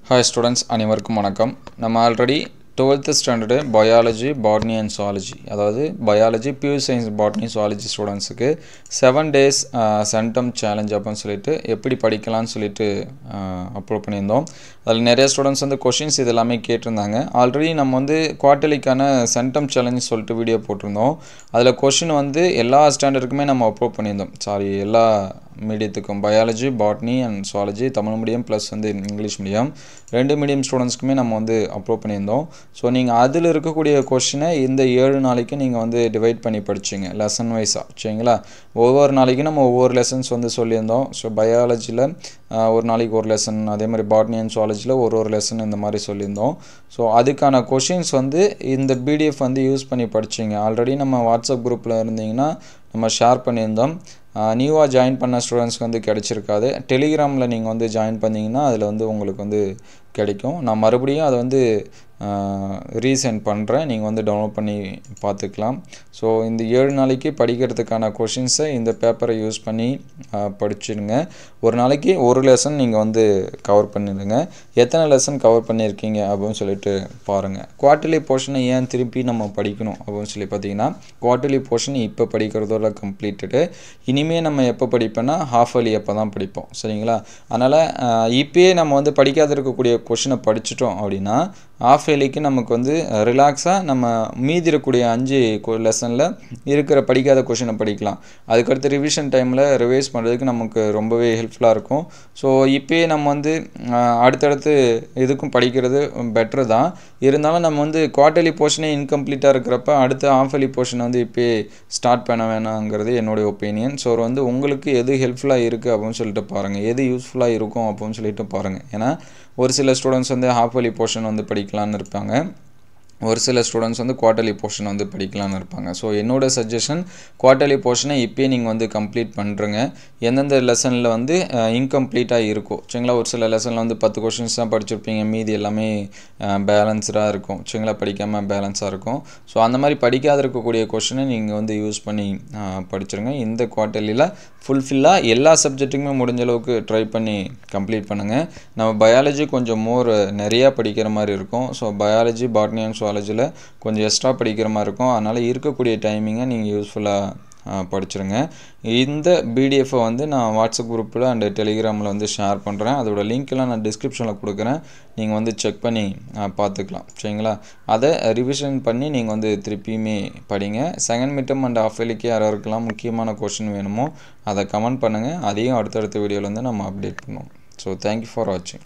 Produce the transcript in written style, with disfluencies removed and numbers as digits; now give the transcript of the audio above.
Hi students, அனைவருக்கும் வணக்கம். நம்ம already 12th standard biology, botany and zoology அதாவது biology, pure science, botany, zoology ஸ்டூடெண்ட்ஸுக்கு 7 days சென்டம் சேலஞ்ச் அப்படின்னு சொல்லிட்டு எப்படி படிக்கலாம்னு சொல்லிட்டு அப்லோட் பண்ணியிருந்தோம். அதில் நிறைய ஸ்டூடெண்ட்ஸ் வந்து கொஷின்ஸ் இது எல்லாமே கேட்டிருந்தாங்க. ஆல்ரெடி நம்ம வந்து குவார்ட்டர்லிக்கான சென்டம் சேலஞ்ச் சொல்லிட்டு வீடியோ போட்டிருந்தோம். அதில் கொஷின் வந்து எல்லா ஸ்டாண்டர்டுக்குமே நம்ம அப்லோட் பண்ணியிருந்தோம். எல்லா மீடியத்துக்கும் biology, botany and zoology, Tamil medium plus வந்து இங்கிலீஷ் மீடியம் ரெண்டு மீடியம் ஸ்டூடெண்ட்ஸ்க்குமே நம்ம வந்து அப்லோட் பண்ணியிருந்தோம். ஸோ நீங்கள் அதில் இருக்கக்கூடிய கொஷினை இந்த 7 நாளைக்கு நீங்கள் வந்து டிவைட் பண்ணி படிச்சிங்க லெசன் வைஸாக. சரிங்களா? ஒவ்வொரு நாளைக்கும் நம்ம ஒவ்வொரு லெசன்ஸ் வந்து சொல்லியிருந்தோம். ஸோ பயாலஜியில் ஒரு நாளைக்கு ஒரு லெசன், அதே மாதிரி பாட்னி அண்ட் சுவாலஜியில் ஒரு லெசன் இந்த மாதிரி சொல்லியிருந்தோம். ஸோ அதுக்கான கொஷின்ஸ் வந்து இந்த பிடிஎஃப் வந்து யூஸ் பண்ணி படிச்சிங்க. ஆல்ரெடி நம்ம வாட்ஸ்அப் குரூப்பில் இருந்தீங்கன்னா நம்ம ஷேர் பண்ணியிருந்தோம். நியூவாக ஜாயின் பண்ண ஸ்டூடெண்ட்ஸ்க்கு வந்து கிடச்சிருக்காது. டெலிகிராமில் நீங்கள் வந்து ஜாயின் பண்ணிங்கன்னா அதில் வந்து உங்களுக்கு வந்து கிடைக்கும். நான் மறுபடியும் அதை வந்து ரீசென்ட் பண்ணுறேன். நீங்கள் வந்து டவுன்லோட் பண்ணி பார்த்துக்கலாம். ஸோ இந்த 7 நாளைக்கு படிக்கிறதுக்கான கொஷின்ஸை இந்த பேப்பரை யூஸ் பண்ணி படிச்சுடுங்க. ஒரு நாளைக்கு ஒரு லெசன் நீங்கள் வந்து கவர் பண்ணிடுங்க. எத்தனை லெசன் கவர் பண்ணியிருக்கீங்க அப்படின்னு சொல்லிட்டு பாருங்கள். குவார்ட்டர்லி போர்ஷனை ஏன் திருப்பி நம்ம படிக்கணும் அப்படின்னு சொல்லி பார்த்தீங்கன்னா, குவார்ட்டர்லி போர்ஷன் இப்போ படிக்கிறதோட கம்ப்ளீட்டடு. இனிமேல் நம்ம எப்போ படிப்போன்னா ஹாஃப் இயர்லி அப்போ தான் படிப்போம். சரிங்களா? அதனால் இப்போயே நம்ம வந்து படிக்காத இருக்கக்கூடிய கொஷினை படிச்சிட்டோம் அப்படின்னா ஆஃப் இயர்லிக்கு நமக்கு வந்து ரிலாக்ஸாக நம்ம மீதி இருக்கக்கூடிய 5 லெசனில் இருக்கிற படிக்காத கொஷினை படிக்கலாம். அதுக்கடுத்து ரிவிஷன் டைமில் ரிவைஸ் பண்ணுறதுக்கு நமக்கு ரொம்பவே ஹெல்ப்ஃபுல்லாக இருக்கும். ஸோ இப்போயே நம்ம வந்து அடுத்தடுத்து இதுக்கும் படிக்கிறது பெட்ரு தான். இருந்தாலும் நம்ம வந்து குவார்ட்டர்லி போர்ஷனே இன்கம்ப்ளீட்டாக இருக்கிறப்ப அடுத்த ஆஃப் இயர்லி போர்ஷனை வந்து இப்போயே ஸ்டார்ட் பண்ண வேணாங்கிறது என்னுடைய ஒப்பீனியன். ஸோ வந்து உங்களுக்கு எது ஹெல்ப்ஃபுல்லாக இருக்குது அப்படின்னு சொல்லிட்டு பாருங்கள், எது யூஸ்ஃபுல்லாக இருக்கும் அப்படின்னு சொல்லிட்டு பாருங்கள். ஏன்னா ஒரு சில ஸ்டூடெண்ட்ஸ் வந்து ஹாஃப் இயர்லி போர்ஷன் வந்து படிக்கலான்னு இருப்பாங்க, ஒரு சில ஸ்டூடெண்ட்ஸ் வந்து குவார்ட்டர்லி போர்ஷன் வந்து படிக்கலான்னு இருப்பாங்க. ஸோ என்னோட சஜஷன் குவார்ட்டர்லி போர்ஷனை இப்போயே நீங்கள் வந்து கம்ப்ளீட் பண்ணுறங்க. எந்தெந்த லெசனில் வந்து இன்கம்ப்ளீட்டாக இருக்கும். சரிங்களா? ஒரு சில லெசனில் வந்து 10 கொஷின்ஸ் தான் படிச்சிருப்பீங்க, மீதி எல்லாமே பேலன்ஸ்டாக இருக்கும். சரிங்களா? படிக்காமல் பேலன்ஸாக இருக்கும். ஸோ அந்த மாதிரி படிக்காத இருக்கக்கூடிய கொஷினை நீங்கள் வந்து யூஸ் பண்ணி படிச்சிருங்க. இந்த குவார்ட்டர்லியில் ஃபுல்ஃபில்லாக எல்லா சப்ஜெக்ட்டுக்குமே முடிஞ்ச அளவுக்கு ட்ரை பண்ணி கம்ப்ளீட் பண்ணுங்கள். நம்ம பயாலஜி கொஞ்சம் நிறையா படிக்கிற மாதிரி இருக்கும். ஸோ பயாலஜி, பாட்னி அண்ட் சுவாலஜியில் கொஞ்சம் எக்ஸ்ட்ரா படிக்கிற மாதிரி இருக்கும். அதனால் இருக்கக்கூடிய டைமிங்கை நீங்கள் யூஸ்ஃபுல்லாக படிச்சிருங்க. இந்த பிடிஎஃப்பை வந்து நான் வாட்ஸ்அப் குரூப்பில் அண்ட் டெலிகிராமில் வந்து ஷேர் பண்ணுறேன். அதோட லிங்க்கெல்லாம் நான் டிஸ்கிரிப்ஷனில் கொடுக்குறேன். நீங்கள் வந்து செக் பண்ணி பார்த்துக்கலாம். சரிங்களா? அதை ரிவிஷன் பண்ணி நீங்கள் வந்து திருப்பியுமே படிங்க. செகண்ட் மிட்டம் அண்ட் ஆஃப் இயர்லிக்கு யாராருக்கெல்லாம் முக்கியமான கொஷின் வேணுமோ அதை கமெண்ட் பண்ணுங்கள். அதையும் அடுத்தடுத்த வீடியோவில் வந்து நம்ம அப்டேட் பண்ணுவோம். ஸோ தேங்க்யூ ஃபார் வாட்சிங்.